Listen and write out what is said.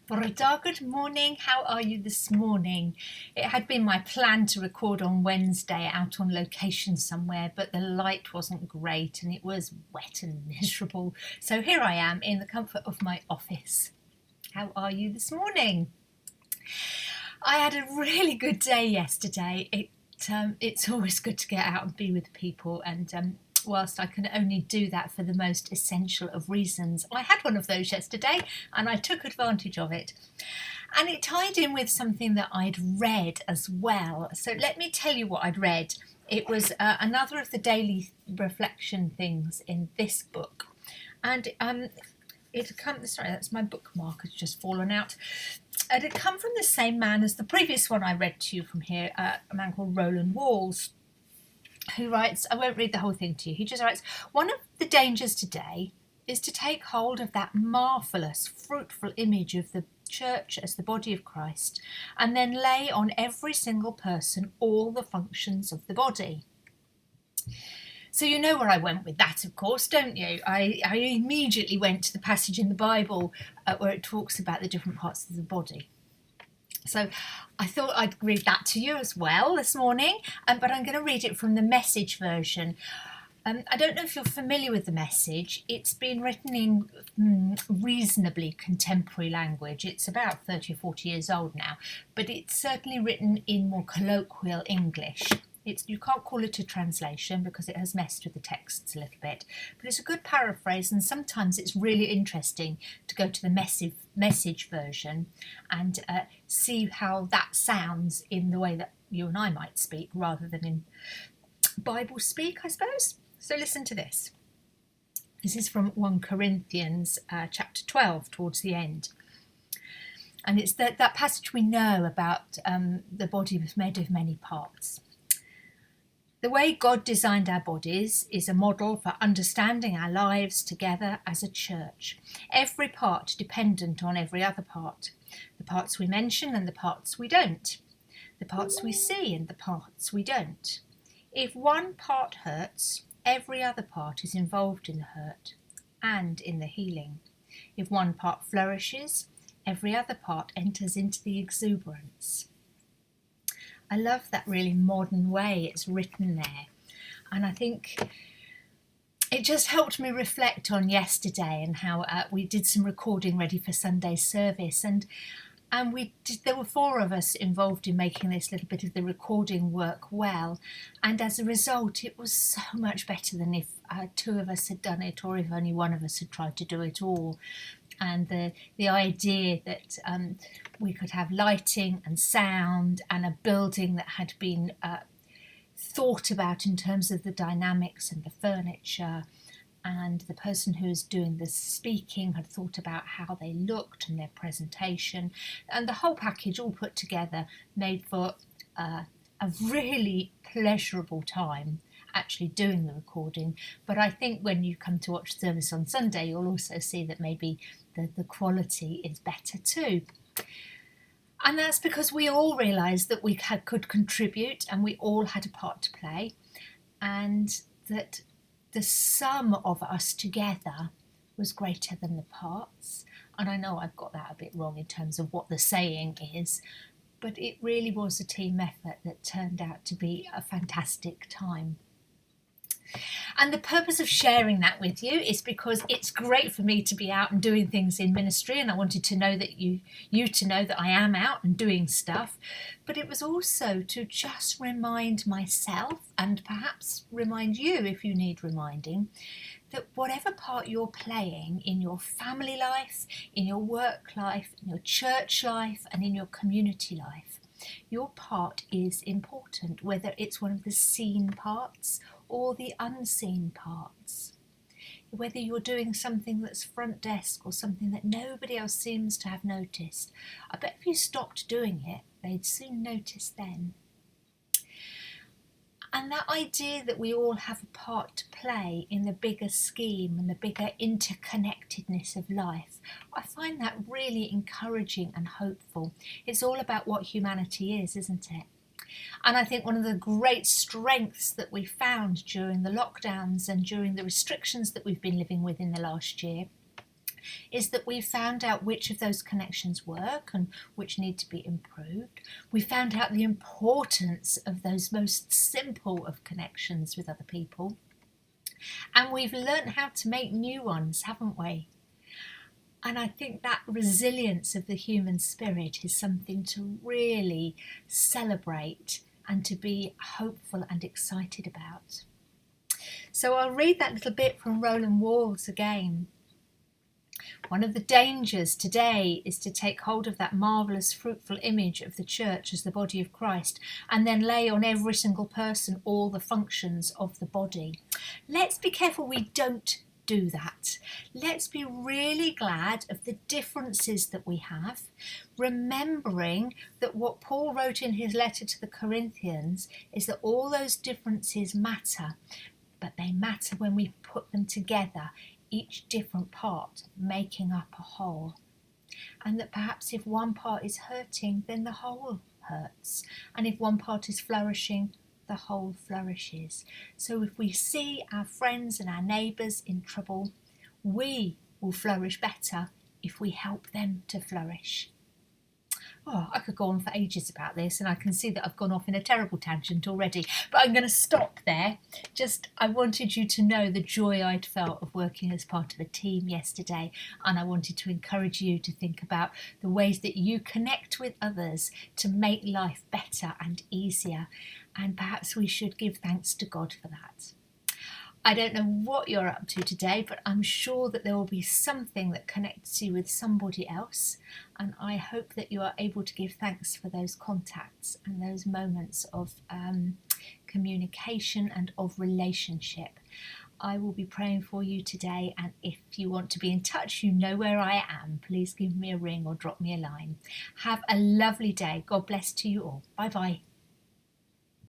Borada, good morning. How are you this morning? It had been my plan to record on Wednesday out on location somewhere, but the light wasn't great and it was wet and miserable. So here I am in the comfort of my office. How are you this morning? I had a really good day yesterday. It's always good to get out and be with people, and whilst I can only do that for the most essential of reasons, I had one of those yesterday and I took advantage of it. And it tied in with something that I'd read as well. So let me tell you what I'd read. It was another of the daily reflection things in this book. And sorry, that's my bookmark, it's just fallen out. It had come from the same man as the previous one I read to you from here, a man called Roland Walls, who writes, I won't read the whole thing to you, he just writes, one of the dangers today is to take hold of that marvellous, fruitful image of the church as the body of Christ and then lay on every single person all the functions of the body. So you know where I went with that, of course, don't you? I immediately went to the passage in the Bible where it talks about the different parts of the body. So I thought I'd read that to you as well this morning, but I'm going to read it from the Message version. I don't know if you're familiar with the Message. It's been written in reasonably contemporary language. It's about 30 or 40 years old now, but it's certainly written in more colloquial English. You can't call it a translation because it has messed with the texts a little bit, but it's a good paraphrase, and sometimes it's really interesting to go to the message version and see how that sounds in the way that you and I might speak rather than in Bible speak, I suppose. So listen to this. This is from 1 Corinthians chapter 12 towards the end. And it's that passage we know about the body was made of many parts. The way God designed our bodies is a model for understanding our lives together as a church. Every part dependent on every other part. The parts we mention and the parts we don't. The parts we see and the parts we don't. If one part hurts, every other part is involved in the hurt and in the healing. If one part flourishes, every other part enters into the exuberance. I love that really modern way it's written there, and I think it just helped me reflect on yesterday and how we did some recording ready for Sunday's service, and there were 4 of us involved in making this little bit of the recording work well, and as a result it was so much better than if 2 of us had done it, or if only one of us had tried to do it all. And the idea that we could have lighting and sound and a building that had been thought about in terms of the dynamics and the furniture, and the person who was doing the speaking had thought about how they looked and their presentation, and the whole package all put together made for a really pleasurable time actually doing the recording. But I think when you come to watch the service on Sunday, you'll also see that maybe the quality is better too. And that's because we all realised that we could contribute and we all had a part to play, and that the sum of us together was greater than the parts. And I know I've got that a bit wrong in terms of what the saying is, but it really was a team effort that turned out to be a fantastic time. And the purpose of sharing that with you is because it's great for me to be out and doing things in ministry, and I wanted to know that you to know that I am out and doing stuff. But it was also to just remind myself, and perhaps remind you if you need reminding, that whatever part you're playing in your family life, in your work life, in your church life, and in your community life, your part is important, whether it's one of the seen parts or the unseen parts. Whether you're doing something that's front desk or something that nobody else seems to have noticed, I bet if you stopped doing it, they'd soon notice then. And that idea that we all have a part to play in the bigger scheme and the bigger interconnectedness of life, I find that really encouraging and hopeful. It's all about what humanity is, isn't it? And I think one of the great strengths that we found during the lockdowns and during the restrictions that we've been living with in the last year is that we've found out which of those connections work and which need to be improved. We found out the importance of those most simple of connections with other people. And we've learned how to make new ones, haven't we? And I think that resilience of the human spirit is something to really celebrate and to be hopeful and excited about. So I'll read that little bit from Roland Walls again. One of the dangers today is to take hold of that marvellous fruitful image of the church as the body of Christ and then lay on every single person all the functions of the body. Let's be careful we don't do that. Let's be really glad of the differences that we have, remembering that what Paul wrote in his letter to the Corinthians is that all those differences matter, but they matter when we put them together, each different part making up a whole. And that perhaps if one part is hurting, then the whole hurts. And if one part is flourishing, the whole flourishes. So if we see our friends and our neighbours in trouble, we will flourish better if we help them to flourish. Oh, I could go on for ages about this, and I can see that I've gone off in a terrible tangent already, but I'm going to stop there. I wanted you to know the joy I'd felt of working as part of a team yesterday, and I wanted to encourage you to think about the ways that you connect with others to make life better and easier, and perhaps we should give thanks to God for that. I don't know what you're up to today, but I'm sure that there will be something that connects you with somebody else. And I hope that you are able to give thanks for those contacts and those moments of communication and of relationship. I will be praying for you today. And if you want to be in touch, you know where I am. Please give me a ring or drop me a line. Have a lovely day. God bless to you all. Bye bye.